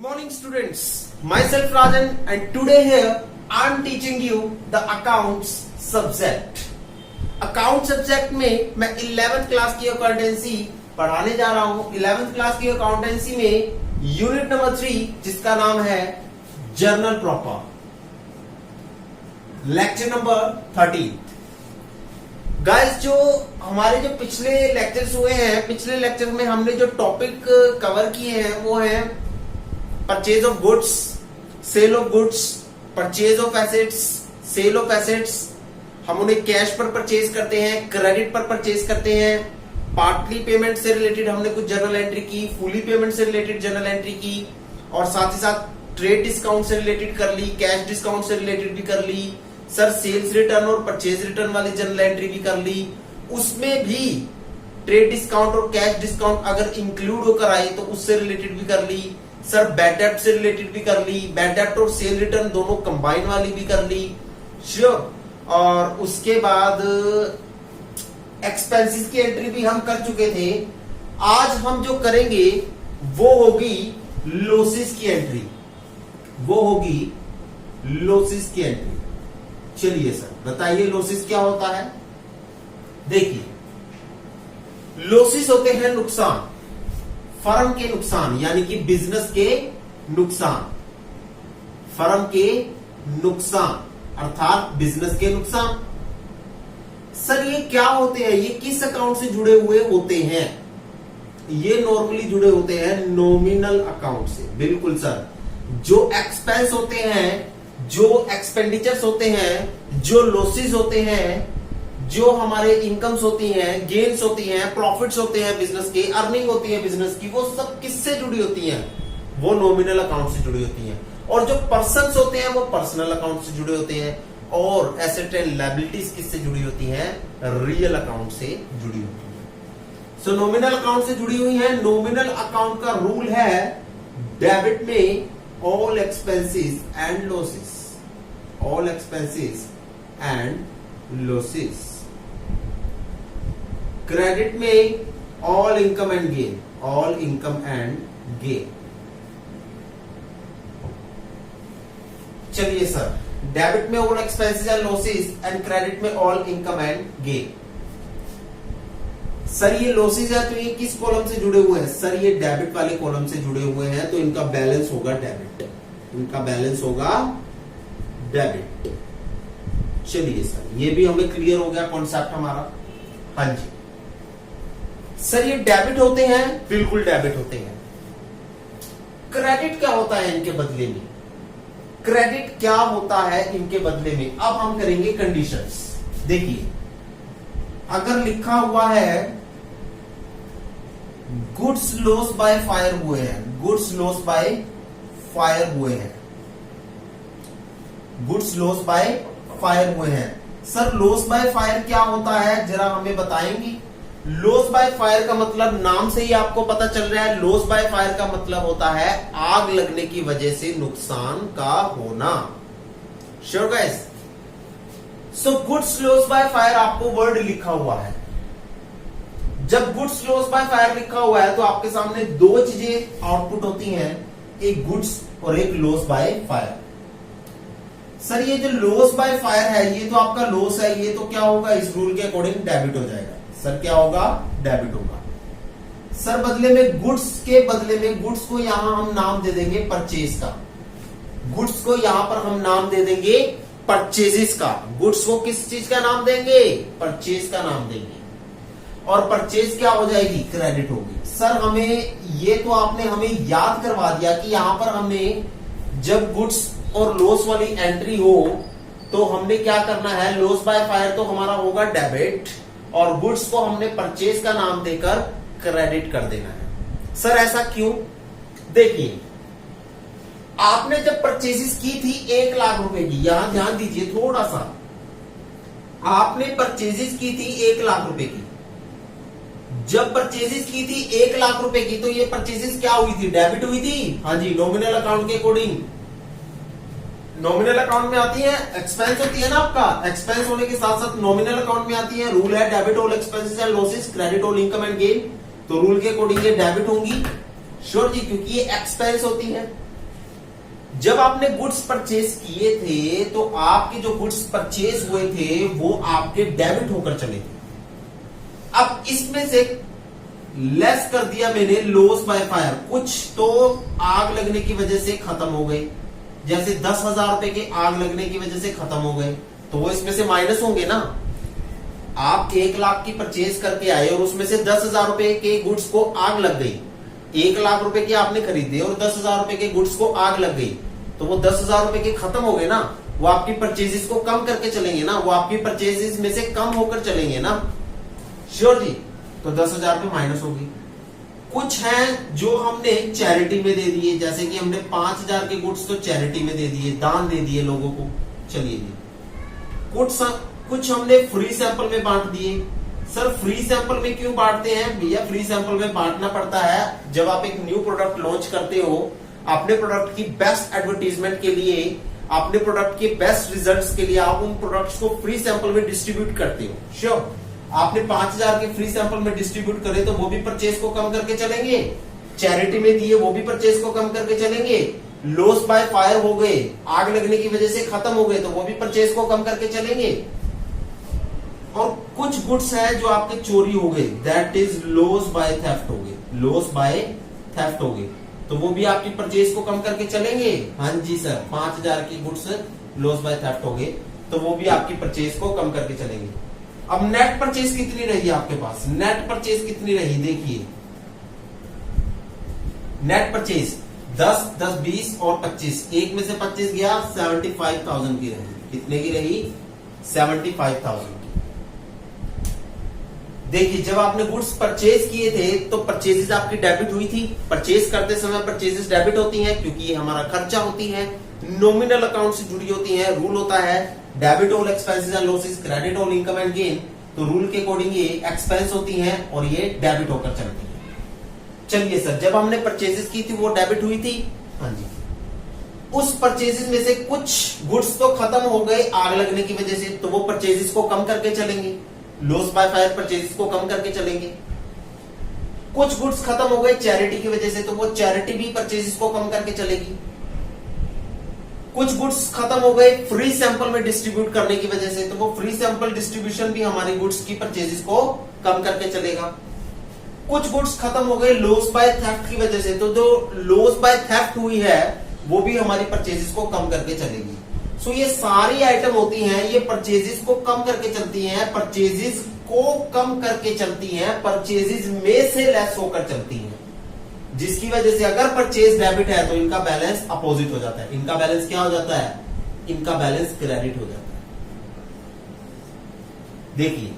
Good morning students, myself Rajan and today here I am teaching you the accounts subject. Account subject में मैं 11th class की accountancy पढ़ाने जा रहा हूं। 11th क्लास की अकाउंटेंसी में यूनिट नंबर 3 जिसका नाम है journal proper, lecture number 13। Guys जो हमारे जो पिछले लेक्चर्स हुए हैं, पिछले लेक्चर में हमने जो टॉपिक कवर किए हैं वो है purchase of goods, sale of goods, purchase of assets, sale of assets. हम उन्हें कैश पर परचेज करते हैं, क्रेडिट पर परचेज करते हैं। पार्टली पेमेंट से रिलेटेड हमने कुछ जर्नल एंट्री की, फुली पेमेंट से रिलेटेड जर्नल एंट्री की और साथ ही साथ ट्रेड डिस्काउंट से रिलेटेड कर ली, कैश डिस्काउंट से रिलेटेड भी कर ली। सर सेल्स रिटर्न और परचेज रिटर्न वाली जर्नल एंट्री भी कर ली, उसमें भी ट्रेड डिस्काउंट और कैश डिस्काउंट अगर इंक्लूड होकर आई तो उससे रिलेटेड भी कर ली। सर बैड डेब्ट से रिलेटेड भी कर ली, बैड डेब्ट और सेल रिटर्न दोनों कंबाइन वाली भी कर ली। श्योर। और उसके बाद एक्सपेंसेस की एंट्री भी हम कर चुके थे। आज हम जो करेंगे वो होगी लॉसेस की एंट्री, वो होगी लॉसेस की एंट्री। चलिए सर बताइए लॉसेस क्या होता है। देखिए लॉसेस होते हैं नुकसान, फर्म के नुकसान यानी कि बिजनेस के नुकसान, फर्म के नुकसान अर्थात बिजनेस के नुकसान। सर ये क्या होते हैं, ये किस अकाउंट से जुड़े हुए होते हैं? ये नॉर्मली जुड़े होते हैं नॉमिनल अकाउंट से। बिल्कुल सर, जो एक्सपेंस होते हैं, जो एक्सपेंडिचर्स होते हैं, जो लॉसेस होते हैं, जो हमारे इनकम्स होती हैं, गेन्स होती हैं, प्रॉफिट्स होते हैं बिजनेस के, अर्निंग होती है बिजनेस की, वो सब किससे जुड़ी होती हैं? वो नॉमिनल अकाउंट से जुड़ी होती हैं। और जो पर्सन्स होते हैं वो पर्सनल अकाउंट से जुड़े होते हैं। और एसेट एंड लायबिलिटीज किससे जुड़ी होती हैं? रियल अकाउंट से जुड़ी होती है। सो नॉमिनल अकाउंट से जुड़ी हुई है। नॉमिनल अकाउंट का रूल है डेबिट में all expenses and losses, all expenses and losses. Credit में all income and gain, all income and gain. चलिए सर, डेबिट में all expenses and losses and credit में all income and gain. Sir ये losses है तो ये किस column से जुड़े हुए हैं? सर ये डेबिट वाले कॉलम से जुड़े हुए हैं तो इनका बैलेंस होगा डेबिट, इनका बैलेंस होगा डेबिट। चलिए सर ये भी हमें क्लियर हो गया कॉन्सेप्ट हमारा। हाँ जी सर ये डेबिट होते हैं, बिल्कुल डेबिट होते हैं। क्रेडिट क्या होता है इनके बदले में? क्रेडिट क्या होता है इनके बदले में? अब हम करेंगे कंडीशंस। देखिए अगर लिखा हुआ है गुड्स लॉस बाय फायर हुए हैं, गुड्स लॉस बाय फायर हुए हैं, गुड्स लॉस बाय फायर हुए हैं। सर लॉस बाय फायर क्या होता है जरा हमें बताएंगी? लॉस बाय फायर का मतलब नाम से ही आपको पता चल रहा है। लॉस बाय फायर का मतलब होता है आग लगने की वजह से नुकसान का होना। Sure guys? So goods loss by fire आपको वर्ड लिखा हुआ है। जब गुड्स लॉस बाय फायर लिखा हुआ है तो आपके सामने दो चीजें आउटपुट होती हैं, एक गुड्स और एक लॉस बाय फायर। सर ये जो लॉस बाय फायर है ये तो आपका लॉस है, ये तो क्या होगा इस रूल के अकॉर्डिंग डेबिट हो जाएगा। सर क्या होगा? डेबिट होगा। सर बदले में गुड्स के बदले में, गुड्स को यहां हम नाम दे देंगे परचेज का, गुड्स को यहां पर हम नाम दे देंगे परचेजेस का। गुड्स को किस चीज का नाम देंगे? परचेज का नाम देंगे। और परचेज क्या हो जाएगी? क्रेडिट होगी। सर हमें ये तो आपने हमें याद करवा दिया कि यहां पर हमें जब गुड्स और लॉस वाली एंट्री हो तो हमने क्या करना है? लॉस बाय फायर तो हमारा होगा डेबिट और गुड्स को हमने परचेज का नाम देकर क्रेडिट कर देना है। सर ऐसा क्यों? देखिए आपने जब परचेजेस की थी 1 लाख रुपए की, यहां ध्यान दीजिए थोड़ा सा, आपने परचेजेस की थी 1 लाख रुपए की। जब परचेजेस की थी 1 लाख रुपए की तो ये परचेजेस क्या हुई थी? डेबिट हुई थी। हाँ जी, नॉमिनल अकाउंट के अकॉर्डिंग नॉमिनल अकाउंट में आती है, एक्सपेंस होती है ना आपका, एक्सपेंस होने के साथ साथ नॉमिनल अकाउंट में आती है। रूल है debit all expenses and losses, credit all income and gain. तो रूल के अकॉर्डिंग ये डेबिट होंगी। श्योर जी, क्योंकि ये एक्सपेंस होती है। जब आपने गुड्स परचेज किए थे तो आपके जो गुड्स परचेज हुए थे वो आपके डेबिट होकर चले थे। अब इसमें से लेस कर दिया मैंने लॉस बाय फायर, कुछ तो आग लगने की वजह से खत्म हो गए, जैसे 10,000 रुपए के आग लगने की वजह से खत्म हो गए, तो वो इसमें से माइनस होंगे ना। आप 1 लाख की परचेज करके आए और उसमें से 10,000 रुपए के गुड्स को आग लग गई, 1 लाख रुपए के आपने खरीदे और 10,000 रुपए के गुड्स को आग लग गई, तो वो 10,000 रुपए के खत्म हो गए ना, वो आपकी परचेजेस को कम करके चलेंगे ना, वो आपकी परचेजेस में से कम होकर चलेंगे ना। श्योर जी, तो 10,000 रुपए माइनस होगी। कुछ हैं जो हमने चैरिटी में दे दिए, जैसे कि हमने 5,000 के गुड्स तो चैरिटी में दे दिए, दान दे दिए लोगों को, चलिए जी। कुछ हमने फ्री सैंपल में बांट दिए। सर फ्री सैंपल में क्यों बांटते हैं भैया? फ्री सैंपल में बांटना पड़ता है जब आप एक न्यू प्रोडक्ट लॉन्च करते हो, अपने प्रोडक्ट की बेस्ट एडवर्टीजमेंट के लिए, अपने प्रोडक्ट के बेस्ट रिजल्ट्स के लिए आप उन प्रोडक्ट्स को फ्री सैंपल में डिस्ट्रीब्यूट करते हो। श्योर, आपने 5,000 के फ्री सैंपल में डिस्ट्रीब्यूट करे तो वो भी परचेज को कम करके चलेंगे, चैरिटी में दिए वो भी परचेज को कम करके चलेंगे, लॉस बाय फायर हो गए, आग लगने की वजह से खत्म हो गए तो वो भी परचेज को कम करके चलेंगे। और कुछ गुड्स है जो आपके चोरी हो गए, that is loss by theft हो गए, लॉस बाय थेफ्ट हो गए, तो वो भी आपकी परचेज को कम करके चलेंगे। हाँ जी सर, 5,000 की गुड्स लॉस बाय थेफ्ट हो गए तो वो भी आपकी परचेज को कम करके चलेंगे। अब नेट परचेज कितनी रही आपके पास? नेट परचेज कितनी रही देखिए, नेट परचेज 10, 10, 20 और 25, एक में से 25 गया, 75,000 की रही। कितने की रही? 75,000 की। देखिए जब आपने गुड्स परचेज किए थे तो परचेजेस आपकी डेबिट हुई थी, परचेज करते समय परचेजेस डेबिट होती हैं क्योंकि ये हमारा खर्चा होती है, नॉमिनल अकाउंट से जुड़ी होती है। रूल होता है debit all expenses and losses, credit all income and gain, तो रूल के अकॉर्डिंग ये एक्सपेंस होती हैं और ये डेबिट होकर चलती है। चलिए सर, जब हमने परचेजेस की थी वो डेबिट हुई थी, हाँ जी। उस परचेजेस में से कुछ गुड्स तो खत्म हो गए आग लगने की वजह से, तो वो परचेजेस को कम करके चलेंगे, लॉस बाय फायर परचेजेस को कम करके चलेंगे। कुछ गुड्स खत्म हो गए चैरिटी की वजह से, तो वो चैरिटी भी परचेजेस को कम करके चलेगी। कुछ गुड्स खत्म हो गए फ्री सैंपल में डिस्ट्रीब्यूट करने की वजह से, तो वो फ्री सैंपल डिस्ट्रीब्यूशन भी हमारी गुड्स की परचेजेस को कम करके चलेगा। कुछ गुड्स खत्म हो गए लॉस बाय थेफ्ट की वजह से, तो जो लॉस बाय थेफ्ट हुई है वो भी हमारी परचेजेस को कम करके चलेगी। सो ये सारी आइटम होती हैं, ये परचेजेस को कम करके चलती हैं, परचेजेस को कम करके चलती हैं, परचेजेस में से लेस होकर चलती हैं, जिसकी वजह से अगर परचेज डेबिट है तो इनका बैलेंस अपोजिट हो जाता है। इनका बैलेंस क्या हो जाता है? इनका बैलेंस क्रेडिट हो जाता है। देखिए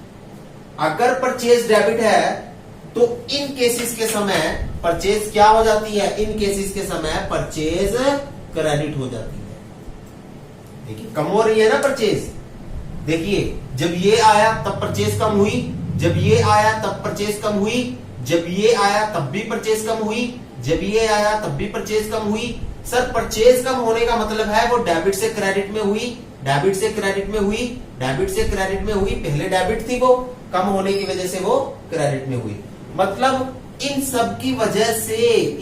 अगर परचेज डेबिट है तो इन केसेस के समय परचेज क्या हो जाती है? इन केसेस के समय परचेज क्रेडिट हो जाती है। देखिए कम हो रही है ना परचेज, देखिए जब ये आया तब परचेज कम हुई, जब ये आया तब परचेज कम हुई, जब ये आया तब भी परचेज कम हुई, जब ये आया तब भी परचेज कम हुई। सर परचेज कम होने का मतलब है वो डेबिट से क्रेडिट में हुई, डेबिट से क्रेडिट में हुई, डेबिट से क्रेडिट में हुई, पहले डेबिट थी वो, कम होने की वजह से वो क्रेडिट में हुई। मतलब इन सब की वजह से,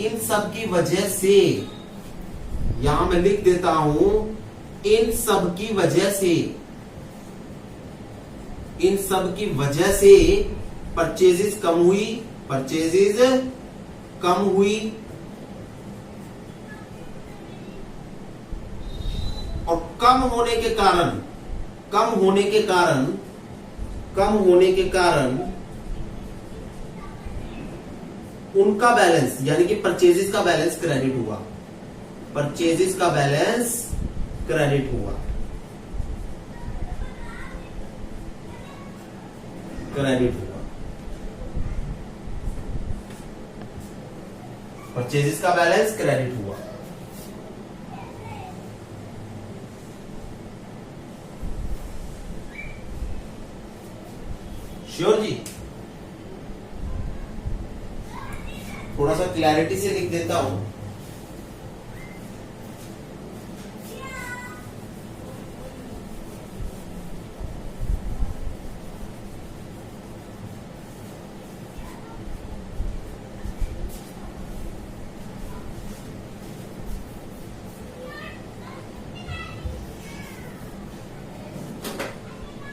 इन सब की वजह से, यहां मैं लिख देता हूं, इन सब की वजह से, इन सब की वजह से परचेजेस कम हुई, परचेजेस कम हुई, और कम होने के कारण, कम होने के कारण, कम होने के कारण उनका बैलेंस यानी कि परचेजेस का बैलेंस क्रेडिट हुआ, परचेजेस का बैलेंस क्रेडिट हुआ, क्रेडिट हुआ, परचेजेस का बैलेंस क्रेडिट हुआ। श्योर जी, थोड़ा सा क्लैरिटी से लिख देता हूं।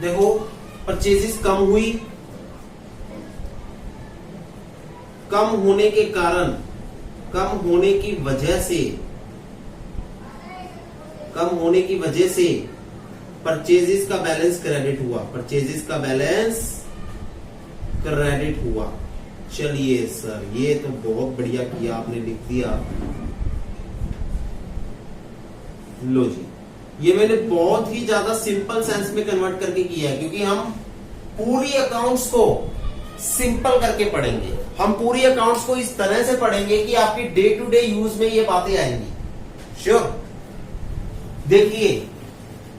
देखो परचेजेस कम हुई, कम होने के कारण, कम होने की वजह से परचेजेस का बैलेंस क्रेडिट हुआ, परचेजेस का बैलेंस क्रेडिट हुआ। चलिए सर ये तो बहुत बढ़िया किया आपने, लिख दिया। लो जी, ये मैंने बहुत ही ज्यादा सिंपल सेंस में कन्वर्ट करके किया है, क्योंकि हम पूरी अकाउंट्स को सिंपल करके पढ़ेंगे। हम पूरी अकाउंट्स को इस तरह से पढ़ेंगे कि आपकी डे टू डे यूज में ये बातें आएंगी। श्योर। देखिए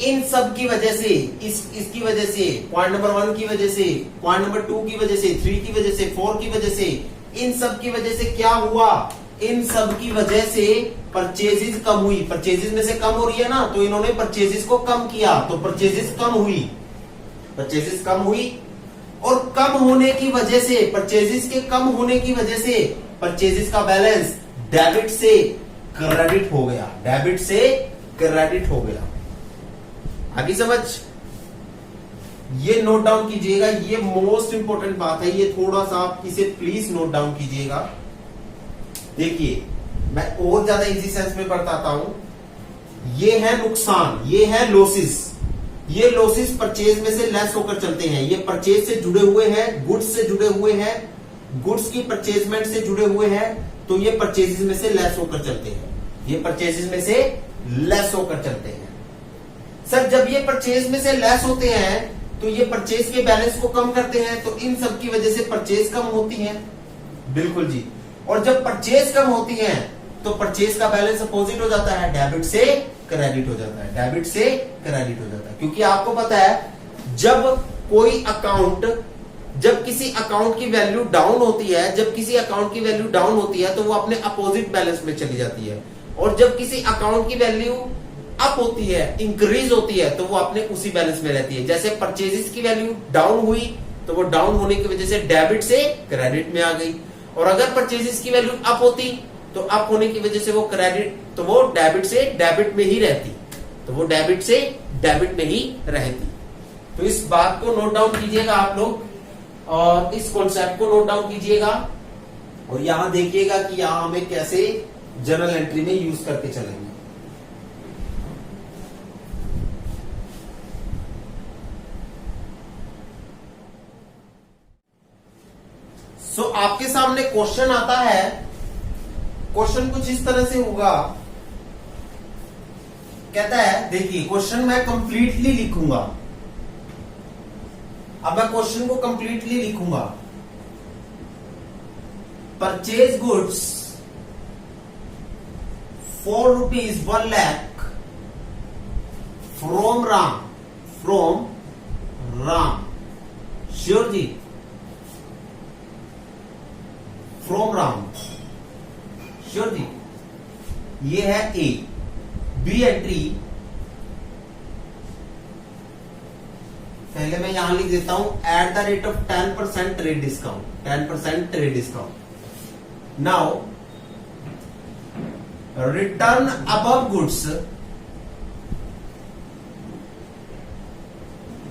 इन सब की वजह से, इसकी वजह से, पॉइंट नंबर 1 की वजह से, पॉइंट नंबर 2 की वजह से, 3 की वजह से, 4 की वजह से, इन सब की वजह से क्या हुआ, इन सब की वजह से परचेजेस कम हुई। परचेजेस में से कम हो रही है ना, तो इन्होंने परचेजेस को कम किया, तो परचेजेस कम हुई, परचेजेस कम हुई। और कम होने की वजह से, परचेजेस के कम होने की वजह से परचेजेस का बैलेंस डेबिट से क्रेडिट हो गया, डेबिट से क्रेडिट हो गया। आगे समझ, ये नोट डाउन कीजिएगा, ये मोस्ट इंपोर्टेंट बात है, ये थोड़ा सा आप इसे प्लीज नोट डाउन कीजिएगा। देखिए मैं और ज्यादा इजी सेंस में बताता हूं। ये है नुकसान, ये है लॉसेस। ये लॉसेस परचेज में से लेस होकर चलते हैं। ये परचेज से जुड़े हुए हैं, गुड्स से जुड़े हुए हैं, गुड्स की परचेजमेंट से जुड़े हुए हैं, तो ये परचेजेस में से लेस होकर चलते हैं, ये परचेजेस में से लेस होकर चलते हैं। सर जब ये परचेज में से लेस होते हैं तो ये परचेज के बैलेंस को कम करते हैं, तो इन सब की वजह से परचेज कम होती है। बिल्कुल जी। और जब परचेज कम होती है तो परचेज का बैलेंस अपोजिट हो जाता है, डेबिट से क्रेडिट हो जाता है, डेबिट से क्रेडिट हो जाता है। क्योंकि आपको पता है जब कोई अकाउंट, जब किसी अकाउंट की वैल्यू डाउन होती है, जब किसी अकाउंट की वैल्यू डाउन होती है तो वो अपने अपोजिट बैलेंस में चली जाती है, और जब किसी अकाउंट की वैल्यू अप होती है, इंक्रीज होती है, तो वो अपने उसी बैलेंस में रहती है। जैसे परचेजेस की वैल्यू डाउन हुई तो वो डाउन होने की वजह से डेबिट से क्रेडिट में आ गई, और अगर परचेजेस की वैल्यू अप होती तो अप होने की वजह से वो क्रेडिट, तो वो डेबिट से डेबिट में ही रहती, तो वो डेबिट से डेबिट में ही रहती। तो इस बात को नोट डाउन कीजिएगा आप लोग, और इस कॉन्सेप्ट को नोट डाउन कीजिएगा, और यहां देखिएगा कि यहां हमें कैसे जर्नल एंट्री में यूज करके चलेंगे। सो आपके सामने क्वेश्चन आता है, क्वेश्चन कुछ इस तरह से होगा, कहता है, देखिए क्वेश्चन मैं कंप्लीटली लिखूंगा। अब मैं क्वेश्चन को कंप्लीटली लिखूंगा। Purchase goods for ₹1 lakh from Ram, sure ji, from Ram, sure ji. ये है ए। बी एंट्री पहले मैं यहां लिख देता हूं, at the rate of 10% trade discount, 10% trade discount. Now return above goods,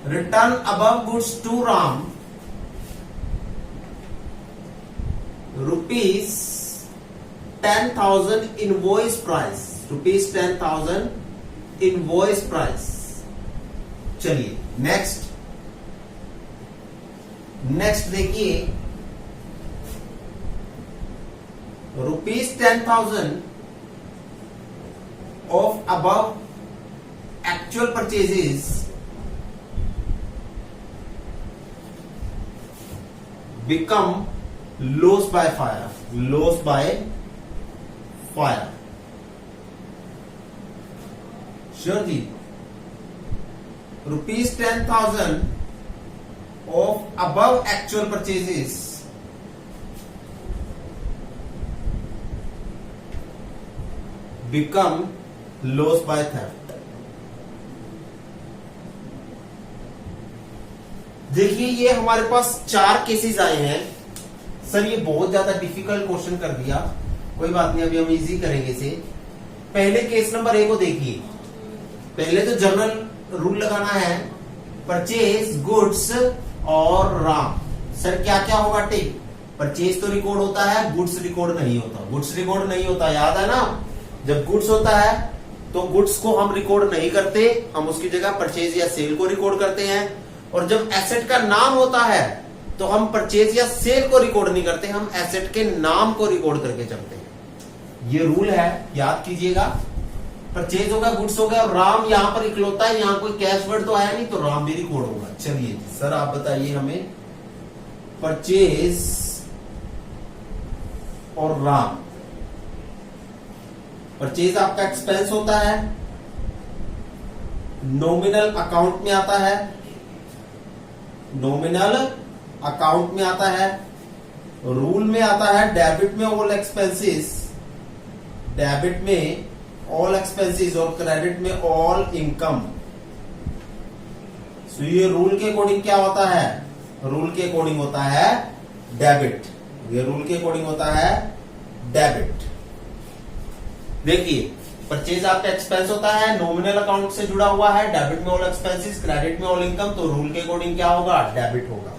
return above goods to Ram ₹10,000 invoice price, ₹10,000 invoice price. चलिए नेक्स्ट देखिए, ₹10,000 of above actual purchases become loss by fire, loss by fire, sure ji। ₹10,000 of above actual purchases become loss by theft। देखिए ये हमारे पास 4 cases आए हैं। Sir ये बहुत ज्यादा डिफिकल्ट क्वेश्चन कर दिया, कोई बात नहीं, अभी हम इजी करेंगे इसे। पहले केस नंबर ए को देखिए। पहले तो जनरल रूल लगाना है, परचेज गुड्स और राम। सर क्या क्या होगा टिक? परचेज तो रिकॉर्ड होता है, गुड्स रिकॉर्ड नहीं होता। गुड्स रिकॉर्ड नहीं होता, याद है ना? जब गुड्स होता है तो गुड्स को हम रिकॉर्ड नहीं करते, हम उसकी जगह परचेज या सेल को रिकॉर्ड करते हैं। और जब एसेट का नाम होता है तो हम परचेज या सेल को रिकॉर्ड नहीं करते, हम एसेट के नाम को रिकॉर्ड करके चलते हैं। ये रूल है, याद कीजिएगा। परचेज होगा, गुड्स हो गया, और राम यहां पर इकलौता है, यहां कोई कैश वर्ड तो आया नहीं, तो राम भी रिकॉर्ड होगा। चलिए सर आप बताइए हमें, परचेज और राम। परचेज आपका एक्सपेंस होता है, नॉमिनल अकाउंट में आता है, नॉमिनल अकाउंट में आता है, रूल में आता है डेबिट में ऑल एक्सपेंसेस, डेबिट में ऑल एक्सपेंसेस, और क्रेडिट में ऑल इनकम। सो ये रूल के अकॉर्डिंग क्या होता है? रूल के अकॉर्डिंग होता है डेबिट। ये रूल के अकॉर्डिंग होता है डेबिट। देखिए परचेज आपका एक्सपेंस होता है, नॉमिनल अकाउंट से जुड़ा हुआ है, डेबिट में ऑल एक्सपेंसेस, क्रेडिट में ऑल इनकम, तो रूल के अकॉर्डिंग क्या होगा? डेबिट होगा।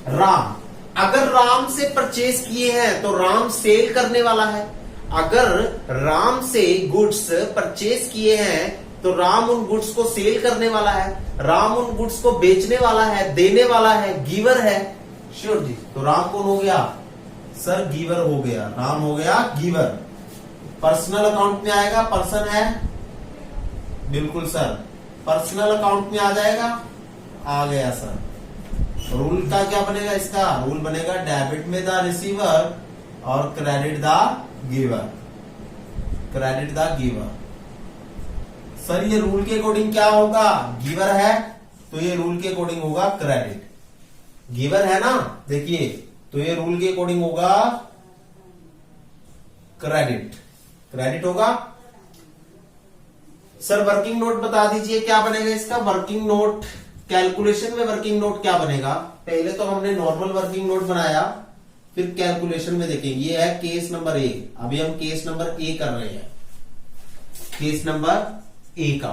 राम, अगर राम से परचेज किए हैं तो राम सेल करने वाला है। अगर राम से गुड्स परचेज किए हैं तो राम उन गुड्स को सेल करने वाला है, राम उन गुड्स को बेचने वाला है, देने वाला है, गिवर है। श्योर जी। तो राम कौन हो गया? सर गिवर हो गया, राम हो गया गिवर। पर्सनल अकाउंट में आएगा, पर्सन है, बिल्कुल सर पर्सनल अकाउंट में आ जाएगा, आ गया सर। रूल का क्या बनेगा? इसका रूल बनेगा डेबिट में द रिसीवर और credit the giver, credit the giver. Sir ये रूल के अकॉर्डिंग क्या होगा? गिवर है तो ये रूल के अकॉर्डिंग होगा क्रेडिट। गिवर है ना, देखिए, तो ये रूल के अकॉर्डिंग होगा क्रेडिट, क्रेडिट होगा। सर वर्किंग नोट बता दीजिए क्या बनेगा इसका? वर्किंग नोट कैलकुलेशन में वर्किंग नोट क्या बनेगा? पहले तो हमने नॉर्मल वर्किंग नोट बनाया, फिर कैलकुलेशन में देखेंगे। ये है केस नंबर ए, अभी हम केस नंबर ए कर रहे हैं, केस नंबर ए का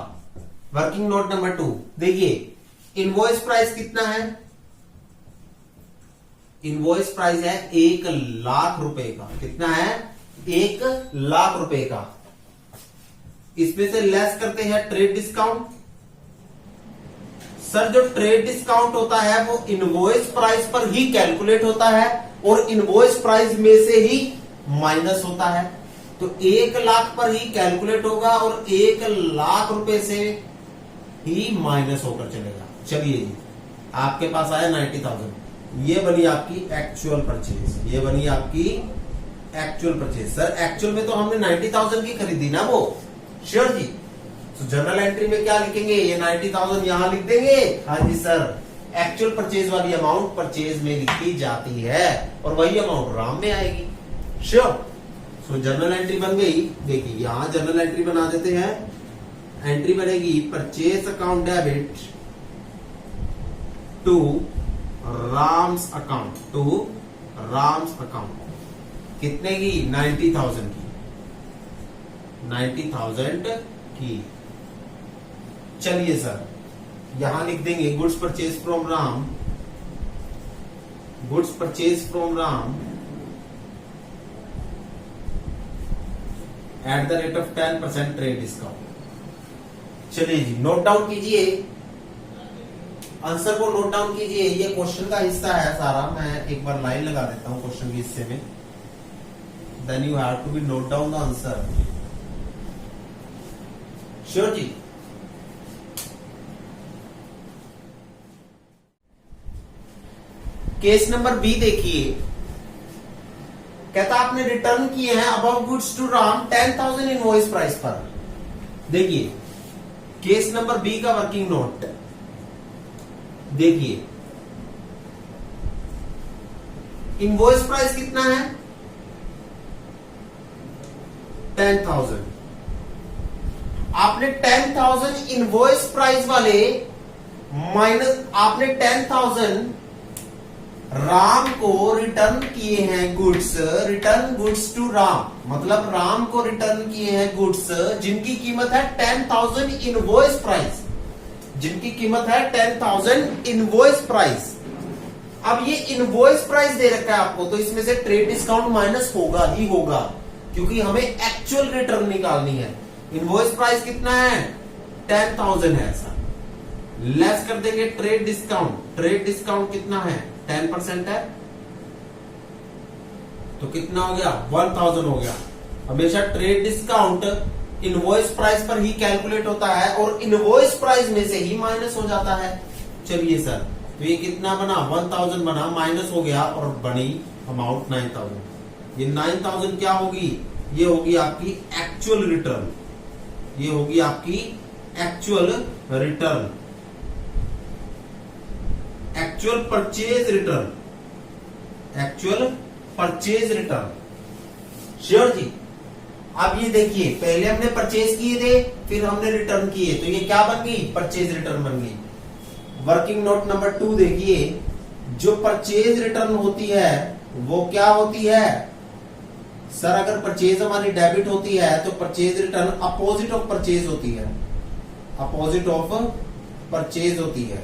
वर्किंग नोट नंबर 2। देखिए इनवॉइस प्राइस कितना है? इनवॉइस प्राइस है 1,00,000 रुपए का। कितना है? 1,00,000 रुपए का। इसमें से लेस करते हैं ट्रेड डिस्काउंट। सर जो ट्रेड डिस्काउंट होता है वो इनवॉइस प्राइस पर ही कैलकुलेट होता है और इनवॉइस प्राइस में से ही माइनस होता है, तो 1,00,000 पर ही कैलकुलेट होगा और 1,00,000 रुपए से ही माइनस होकर चलेगा। चलिए जी, आपके पास आया 90,000, ये बनी आपकी एक्चुअल परचेज, ये बनी आपकी एक्चुअल परचेज। सर एक्चुअल में तो हमने 90,000 की खरीदी ना वो। श्योर जी। तो जनरल एंट्री में क्या लिखेंगे? ये 90,000 यहां लिख देंगे। हाँ जी सर, एक्चुअल परचेज वाली अमाउंट परचेज में लिखी जाती है और वही अमाउंट राम में आएगी। श्योर। सो जनरल एंट्री बन गई। देखिए यहां जनरल एंट्री बना देते हैं। एंट्री बनेगी purchase account debit to Ram's account, to Ram's account. कितने की? 90,000 की, 90,000 की। चलिए सर यहां लिख देंगे goods purchase from Ram, goods purchase from Ram eight the rate of 10% trade discount. चलिए जी नोट डाउन कीजिए, आंसर को नोट डाउन कीजिए। ये क्वेश्चन का हिस्सा है सारा, मैं एक बार लाइन लगा देता हूं क्वेश्चन के हिस्से में। Then you have to be note down the answer. Sure जी। केस नंबर बी देखिए, कहता आपने रिटर्न किए हैं above goods to Ram 10,000 invoice price पर। देखिए केस नंबर बी का वर्किंग नोट देखिए, इनवॉइस प्राइस कितना है? 10,000। आपने 10,000 इनवॉइस प्राइस वाले माइनस आपने 10,000 राम को रिटर्न किए हैं goods, return goods to Ram, मतलब राम को रिटर्न किए हैं गुड्स जिनकी कीमत है 10,000 इनवॉइस प्राइस। जिनकी कीमत है 10,000 इनवॉइस प्राइस। अब ये इनवॉइस प्राइस दे रखा है आपको, तो इसमें से ट्रेड डिस्काउंट माइनस होगा ही होगा, क्योंकि हमें एक्चुअल रिटर्न निकालनी है। इनवॉइस प्राइस कितना है? 10,000 है ऐसा। लेस कर देंगे ट्रेड डिस्काउंट। ट्रेड डिस्काउंट कितना है? 10% है, तो कितना हो गया? 1,000 हो गया। हमेशा ट्रेड डिस्काउंट इनवॉइस प्राइस पर ही कैलकुलेट होता है और इनवॉइस प्राइस में से ही माइनस हो जाता है। चलिए सर, तो ये कितना बना? 1,000 बना, माइनस हो गया और बनी अमाउंट 9,000। ये 9,000 क्या होगी? ये होगी आपकी एक्चुअल रिटर्न। ये होगी आपकी actual return, actual purchase return, actual purchase return. Sure ji. अब ये देखिए, पहले हमने परचेज किए थे, फिर हमने रिटर्न किए, तो ये क्या बन गई? परचेज रिटर्न बन गई। वर्किंग नोट नंबर 2 देखिए, जो परचेज रिटर्न होती है वो क्या होती है? सर अगर परचेज हमारी डेबिट होती है तो purchase return opposite of purchase होती है, अपोजिट ऑफ परचेज होती है।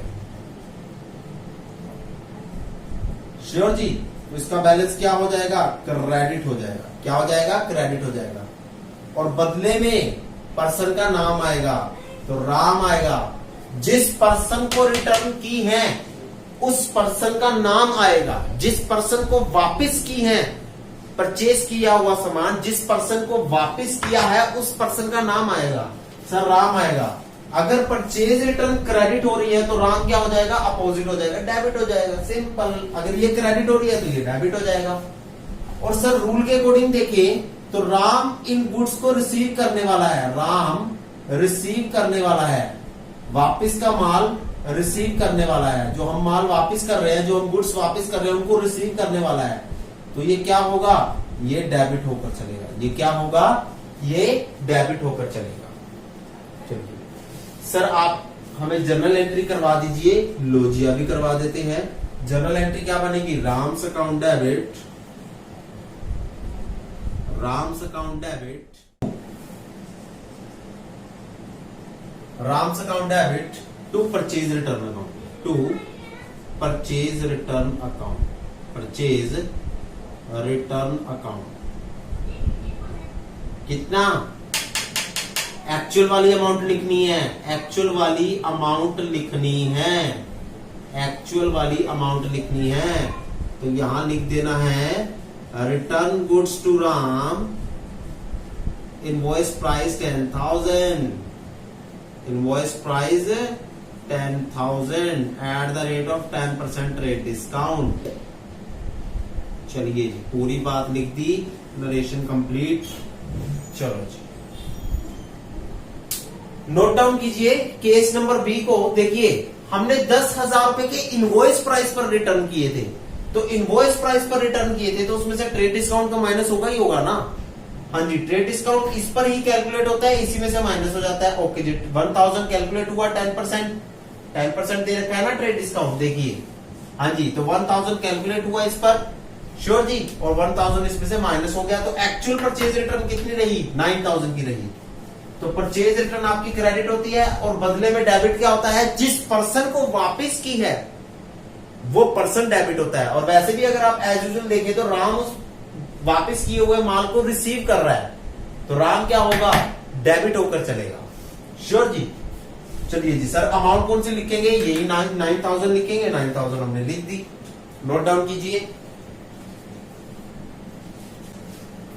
श्योर जी। तो इसका बैलेंस क्या हो जाएगा? क्रेडिट हो जाएगा। क्या हो जाएगा? क्रेडिट हो जाएगा। और बदले में पर्सन का नाम आएगा, तो राम आएगा। जिस पर्सन को रिटर्न की है उस पर्सन का नाम आएगा। जिस पर्सन को वापस की है, परचेज किया हुआ सामान जिस पर्सन को वापस किया है उस पर्सन का नाम आएगा, सर राम आएगा। अगर परचेज रिटर्न क्रेडिट हो रही है तो राम क्या हो जाएगा? अपोजिट हो जाएगा, डेबिट हो जाएगा। सिंपल। अगर ये क्रेडिट हो रही है तो ये डेबिट हो जाएगा। और सर रूल के अकॉर्डिंग देखिए तो राम इन गुड्स को रिसीव करने वाला है, राम रिसीव करने वाला है, वापस का माल रिसीव करने वाला है। जो हम माल वापस कर रहे हैं, जो हम गुड्स वापस कर रहे हैं, उनको रिसीव करने वाला है। तो ये क्या होगा? ये डेबिट होकर चलेगा। ये क्या होगा? ये डेबिट होकर चलेगा। चलिए सर, आप हमें जर्नल एंट्री करवा दीजिए। लो जी, अभी करवा देते हैं। जर्नल एंट्री क्या बनेगी? Ram's account debit, Ram's account debit, Ram's account debit to purchase return account, to purchase return account, purchase return account. कितना? एक्चुअल वाली अमाउंट लिखनी है, एक्चुअल वाली अमाउंट लिखनी है, एक्चुअल वाली अमाउंट लिखनी है। तो यहां लिख देना है return goods to Ram, invoice price 10,000, invoice price 10,000 at the rate of 10% trade discount. चलिए जी, पूरी बात लिख दी, नरेशन कंप्लीट। चलो जी, नोट डाउन कीजिए केस नंबर बी को। देखिए, हमने 10,000 रुपए के इनवॉइस प्राइस पर रिटर्न किए थे, तो इनवॉइस प्राइस पर रिटर्न किए थे तो उसमें से ट्रेड डिस्काउंट का माइनस होगा ही होगा ना। हाँ जी, ट्रेड डिस्काउंट इस पर ही कैलकुलेट होता है, इसी में से माइनस हो जाता है। ओके जी, 1,000 कैलकुलेट हुआ, 10% दे रखा है ना ट्रेड डिस्काउंट। देखिए, हाँ जी, तो 1,000 कैलकुलेट हुआ इस पर। श्योर जी। और 1,000 इसमें से माइनस हो गया, तो एक्चुअल परचेज रिटर्न कितनी रही? 9,000 की रही। तो परचेज रिटर्न आपकी क्रेडिट होती है और बदले में डेबिट क्या होता है? जिस पर्सन को वापस की है वो पर्सन डेबिट होता है। और वैसे भी अगर आप एज यूजुअल देखें तो राम उस वापस किए हुए माल को रिसीव कर रहा है, तो राम क्या होगा? डेबिट होकर चलेगा। श्योर जी। चलिए जी सर, अमाउंट कौन सी लिखेंगे? यही 9,000 लिखेंगे। 9,000 हमने लिख दी। नोट डाउन कीजिए।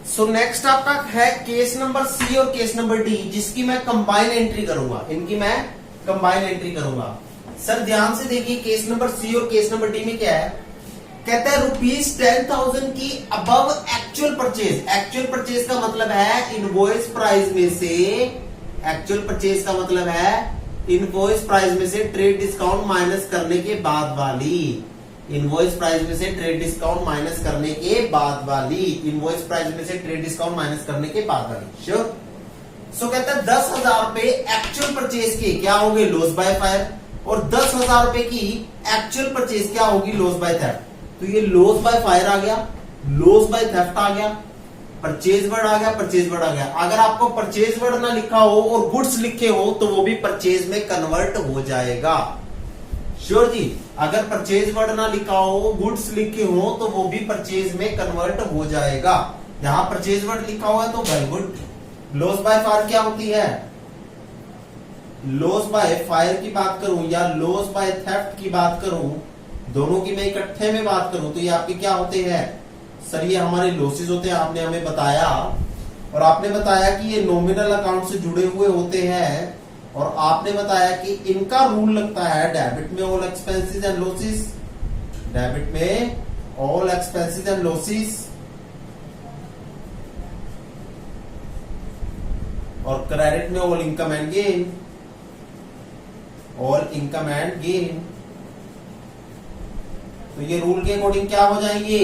सो नेक्स्ट आपका है केस नंबर सी और केस नंबर डी, जिसकी मैं कंबाइन एंट्री करूंगा। इनकी मैं कंबाइन एंट्री करूंगा। सर ध्यान से देखिए, केस नंबर सी और केस नंबर डी में क्या है? कहता है ₹10,000 की above actual purchase. Actual purchase का मतलब है इनवॉइस प्राइस में से, एक्चुअल परचेज का मतलब है इनवॉइस प्राइस में से ट्रेड डिस्काउंट माइनस करने के बाद वाली, इनवॉइस प्राइस में से ट्रेड डिस्काउंट माइनस करने के बाद वाली, इनवॉइस प्राइस में से ट्रेड डिस्काउंट माइनस करने के बाद वाली। श्योर। सो कहता है 10,000 रुपए एक्चुअल परचेज के क्या होंगे? Loss by fire. और 10,000 रुपए की एक्चुअल परचेज क्या होगी? Loss by theft. तो ये लॉस बाय फायर आ गया, लॉस बाय थेफ्ट आ गया। परचेज वर्ड आ गया, परचेज वर्ड आ गया। अगर आपको परचेज वर्ड ना लिखा हो और गुड्स लिखे हो तो वो भी परचेज में कन्वर्ट हो जाएगा। श्योर जी, अगर परचेज वर्ड ना लिखा हो, गुड्स लिखे हो तो वो भी परचेज में कन्वर्ट हो जाएगा। यहां परचेज वर्ड लिखा हुआ है तो very good. Loss by fire क्या होती है? लॉस बाय फायर की बात करूं या लॉस बाय थेफ्ट की बात करूं, दोनों की मैं इकट्ठे में बात करूं तो ये आपके क्या होते हैं? सर ये हमारे लॉसेस होते हैं, आपने हमें बताया। और आपने बताया कि ये नॉमिनल अकाउंट से जुड़े हुए होते हैं, और आपने बताया कि इनका रूल लगता है डेबिट में all expenses and losses, debit में ऑल एक्सपेंसेस एंड लॉसेस, और क्रेडिट में all income and gain, all income and gain. तो ये रूल के अकॉर्डिंग क्या हो जाएंगे?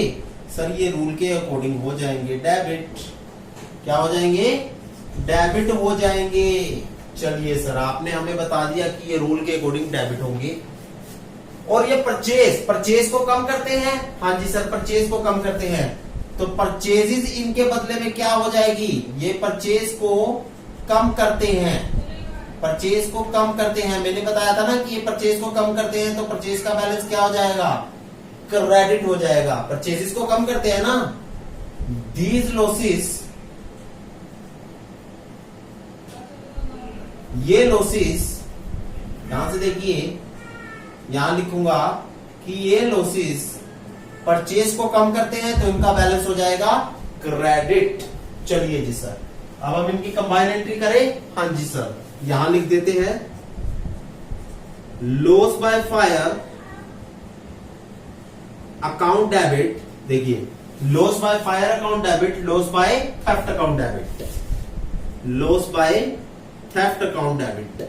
सर ये रूल के अकॉर्डिंग हो जाएंगे डेबिट। क्या हो जाएंगे? डेबिट हो जाएंगे। चलिए सर, आपने हमें बता दिया कि ये रूल के अकॉर्डिंग डेबिट होंगे। और ये परचेज को कम करते हैं। हाँ जी सर, परचेज को कम करते हैं, तो परचेजेस इनके बदले में क्या हो जाएगी? ये परचेज को कम करते हैं, परचेज को कम करते हैं। मैंने बताया था ना कि ये परचेज को कम करते हैं, तो परचेज का बैलेंस क्या हो जाएगा? क्रेडिट हो जाएगा। परचेजेस को कम करते हैं ना। दीज लॉसेस, ये लॉसेस, यहां से देखिए, यहां लिखूंगा कि ये लॉसेस परचेज को कम करते हैं, तो इनका बैलेंस हो जाएगा क्रेडिट। चलिए जी सर, अब हम इनकी कंबाइन एंट्री करें। हाँ जी सर, यहां लिख देते हैं loss by fire account debit. देखिए, loss by fire account debit, loss by theft account debit, loss by theft account debit.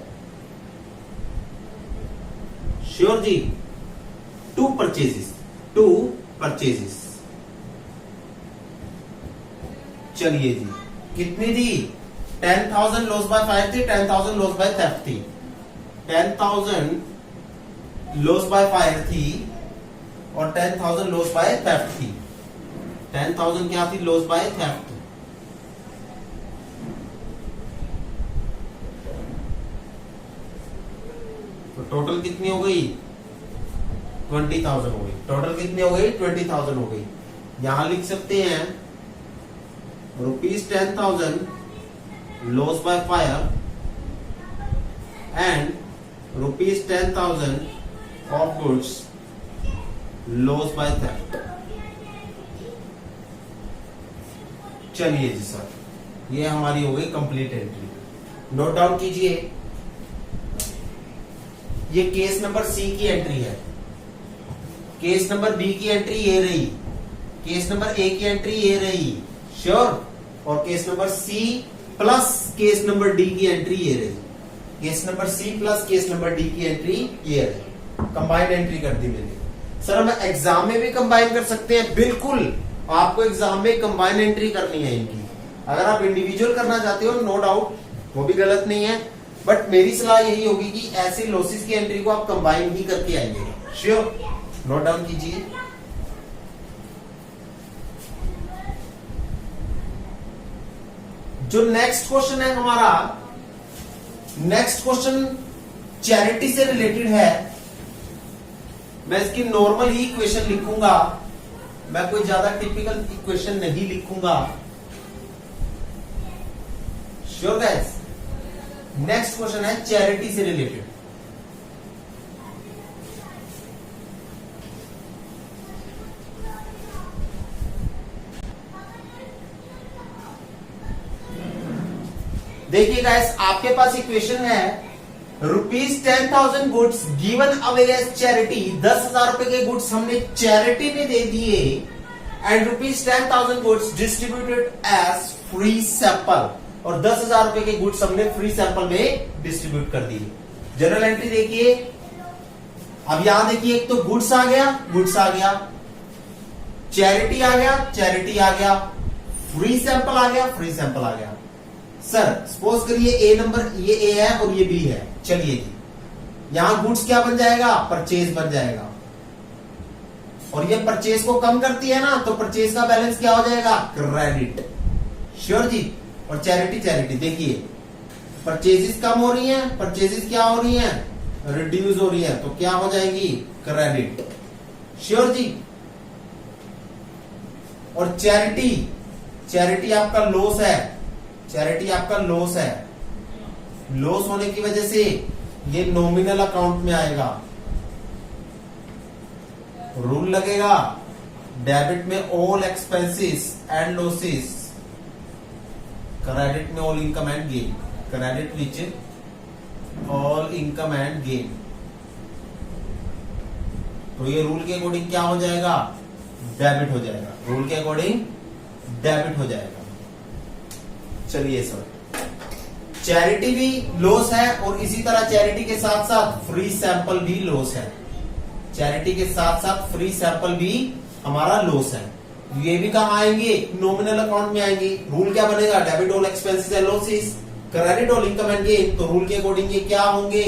Sure ji, to purchases, to purchases. चलिए जी, कितनी थी? 10,000 लॉस बाय फायर थी, 10,000 लॉस बाय थेफ्ट थी। 10,000 loss by fire थी और 10,000 loss by theft थी। 10,000 क्या थी? Loss by theft. तो टोटल कितनी हो गई? 20,000 हो गई। टोटल कितनी हो गई? 20,000 हो गई। यहां लिख सकते हैं ₹10,000 loss by fire and ₹10,000 of goods loss by theft. चलिए जी सर, ये हमारी हो गई कंप्लीट एंट्री। नोट डाउन कीजिए, ये केस नंबर सी की एंट्री है, केस नंबर बी की एंट्री ये रही, केस नंबर ए की एंट्री ये रही। श्योर। और case number C plus case number D की एंट्री ये रही। Case number C plus case number D की एंट्री ये रही। कंबाइंड एंट्री कर दी मैंने। सर हम एग्जाम में भी कंबाइन कर सकते हैं? बिल्कुल, आपको एग्जाम में कंबाइन एंट्री करनी है इनकी। अगर आप इंडिविजुअल करना चाहते हो, नो डाउट, वो भी गलत नहीं है, बट मेरी सलाह यही होगी कि ऐसे लॉसेस की एंट्री को आप कंबाइन ही करके आइएगा। श्योर, नोट डाउन कीजिए। जो नेक्स्ट क्वेश्चन है हमारा, नेक्स्ट क्वेश्चन चैरिटी से रिलेटेड है। मैं इसकी नॉर्मल ही इक्वेशन लिखूंगा, मैं कोई ज्यादा टिपिकल इक्वेशन नहीं लिखूंगा। श्योर गाइस, नेक्स्ट क्वेश्चन है चैरिटी से रिलेटेड। देखिए गाइस, आपके पास इक्वेशन है ₹10,000 goods given away as charity. 10,000 रुपए के गुड्स हमने चैरिटी में दे दिए and ₹10,000 goods distributed as free sample, और 10,000 रुपए के गुड्स हमने फ्री सैंपल में डिस्ट्रीब्यूट कर दिए। जनरल एंट्री देखिए, अब यहां देखिए, एक तो गुड्स आ गया, गुड्स आ गया, चैरिटी आ गया, चैरिटी आ गया, फ्री सैंपल आ गया, फ्री सैंपल आ गया। सर सपोज करिए ए नंबर, ये ए है और ये बी है। चलिए जी, यहां गुड्स क्या बन जाएगा? परचेज बन जाएगा, और ये परचेज को कम करती है ना, तो परचेज का बैलेंस क्या हो जाएगा? क्रेडिट। श्योर जी। और चैरिटी, चैरिटी देखिए परचेजेस कम हो रही हैं, परचेजेस क्या हो रही हैं, रिड्यूस हो रही है, तो क्या हो जाएगी, क्रेडिट। श्योर जी। और चैरिटी, चैरिटी आपका लॉस है, चैरिटी आपका लॉस है, लॉस होने की वजह से ये नॉमिनल अकाउंट में आएगा, रूल लगेगा डेबिट में all expenses and losses, credit में all income and gain, credit which all income and gain. तो ये रूल के अकॉर्डिंग क्या हो जाएगा, डेबिट हो जाएगा, रूल के अकॉर्डिंग डेबिट हो जाएगा। चलिए सर, चैरिटी भी लॉस है और इसी तरह चैरिटी के साथ साथ फ्री सैंपल भी लॉस है, चैरिटी के साथ साथ फ्री सैंपल भी हमारा लॉस है। ये भी कहां आएंगे, नॉमिनल अकाउंट में आएंगे। रूल क्या बनेगा, debit all expenses and losses, credit all income and gain. तो रूल के अकॉर्डिंग ये क्या होंगे,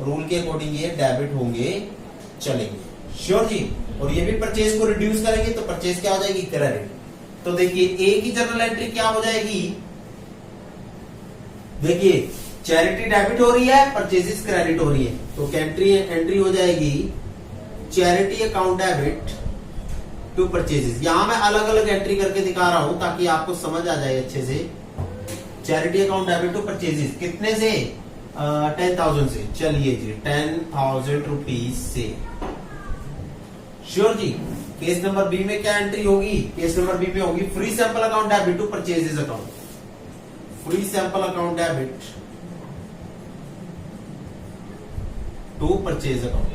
रूल के अकॉर्डिंग ये डेबिट होंगे, चलेंगे। श्योर जी। और ये भी परचेज को रिड्यूस करेंगे तो परचेज क्या हो जाएगी, क्रेडिट। तो देखिए ए की जर्नल एंट्री क्या हो जाएगी, देखिए चैरिटी डेबिट हो रही है, परचेजेस क्रेडिट हो रही है, तो एंट्री हो जाएगी charity account debit to purchases. यहां मैं अलग अलग एंट्री करके दिखा रहा हूं ताकि आपको समझ आ जाए अच्छे से। Charity account debit to purchases कितने से, 10,000 से। चलिए जी 10,000 रुपीज से। श्योर जी। केस नंबर बी में क्या एंट्री होगी, केस नंबर बी में होगी free sample account debit to purchases account, free sample account debit to purchase account.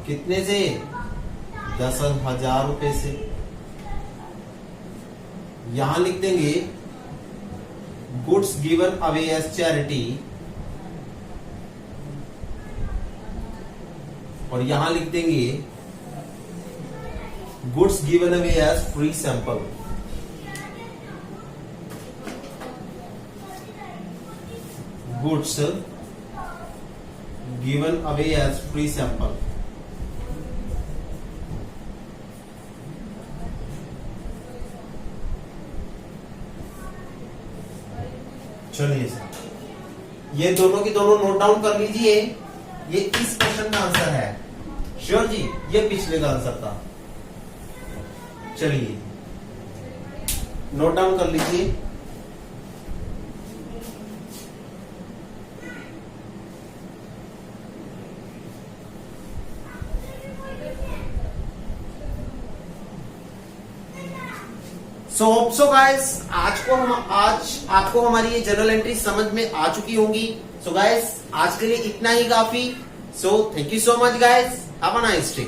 कितने से, 10,000 रुपए से। यहां लिख देंगे goods given away as charity और यहां लिख देंगे goods given away as free sample. Goods given away as free sample. चलिए सर, ये दोनों की दोनों नोट डाउन कर लीजिए। ये इस क्वेश्चन का आंसर है। श्योर जी, ये पिछले का आंसर था। चलिए नोट डाउन कर लीजिए। सो गाइस, आज आपको हमारी ये जर्नल एंट्री समझ में आ चुकी होंगी। सो गाइस, आज के लिए इतना ही काफी। So thank you so much guys, have a nice day.